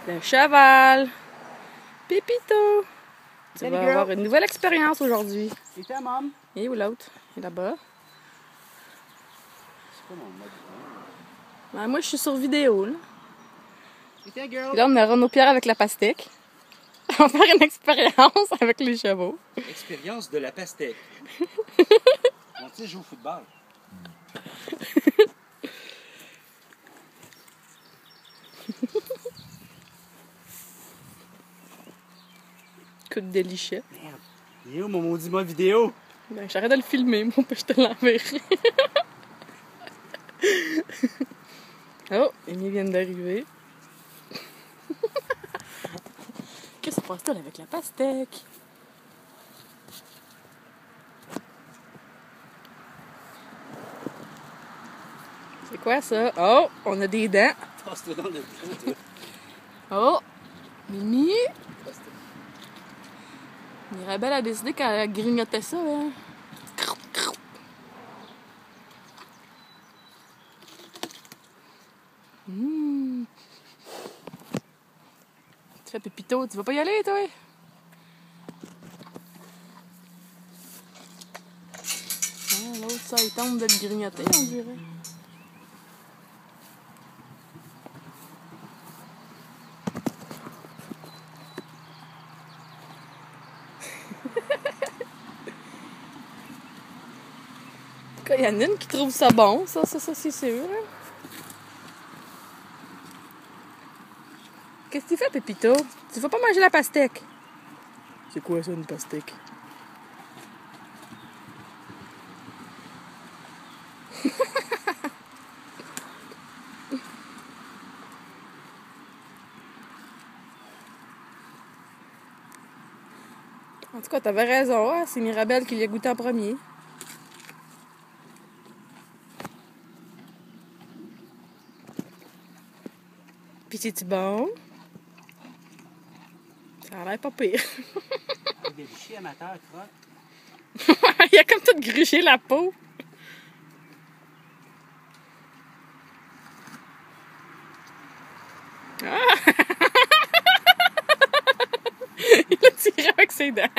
Le cheval. Pépito. Tu Salut, vas girl. avoir une nouvelle expérience aujourd'hui. C'est ta maman? Et où l'autre? Il est là-bas. C'est pas mon mode. Ben, moi, je suis sur vidéo. Là. C'est ta girl. Puis là, on a Renaud Pierre avec la pastèque. On va faire une expérience avec les chevaux. Expérience de la pastèque. Mon petit joue au football. Coup de délichet. Merde. Il est où mon maudit mode vidéo? Ben, j'arrête de le filmer, moi, puis je te l'enverrai. Oh, Amy vient d'arriver. Qu'est-ce qui se passe-t-il avec la pastèque? C'est quoi ça? Oh, on a des dents. Passe-toi dans le trou, Oh, Mimi. Mirabelle a décidé qu'elle grignotait ça, hein. Mmh. Tu fais Pépito, tu vas pas y aller, toi? Ah, l'autre, ça, il tente de le grignoter, on dirait. Il y en a une qui trouve ça bon, ça c'est sûr. Hein? Qu'est-ce que tu fais, Pépito? Tu vas pas manger la pastèque? C'est quoi ça, une pastèque? En tout cas, t'avais raison, hein? C'est Mirabelle qui l'a goûté en premier. Puis c'est-tu bon? Ça a l'air pas pire. Des bichis amateurs, crotte. Il a comme tout gruché la peau. Ah! Il a tiré avec ses dents.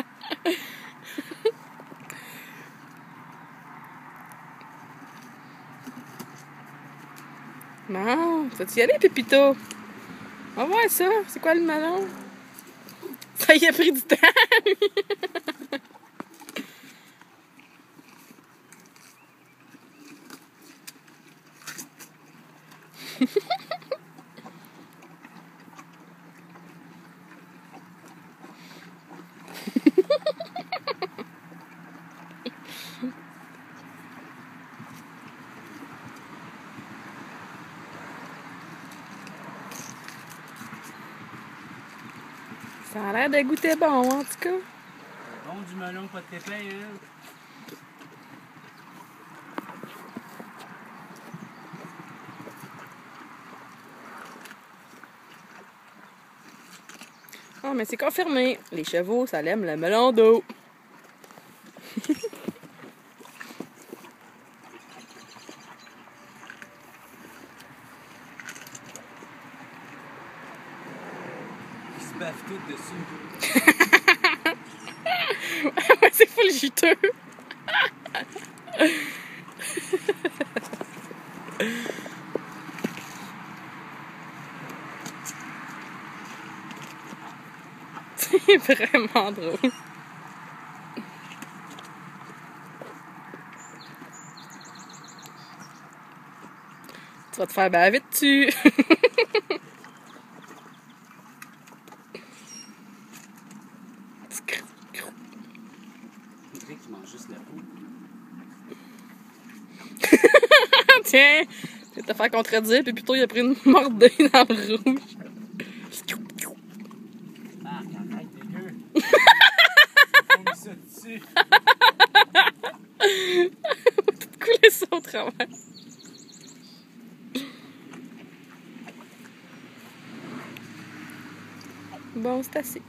Non, vas-tu y aller, Pépito? On va voir ça. C'est quoi le melon? Ça y a pris du temps, lui. Ça a l'air de goûter bon, en tout cas. Bon du melon, pas de pépin, hein? Ah, mais c'est confirmé. Les chevaux, ça l'aime le melon d'eau. Ils se bavent tout dessus. Ouais, c'est full juteux. C'est vraiment drôle. Tu vas te faire baver dessus. Il qui mange juste la peau. Tiens, tu vas te faire contredire, puis plutôt il a pris une mordée dans le rouge. Ah, arrête, dégueu. On met ça dessus. Tout couler ça au travers. Bon, c'est assez.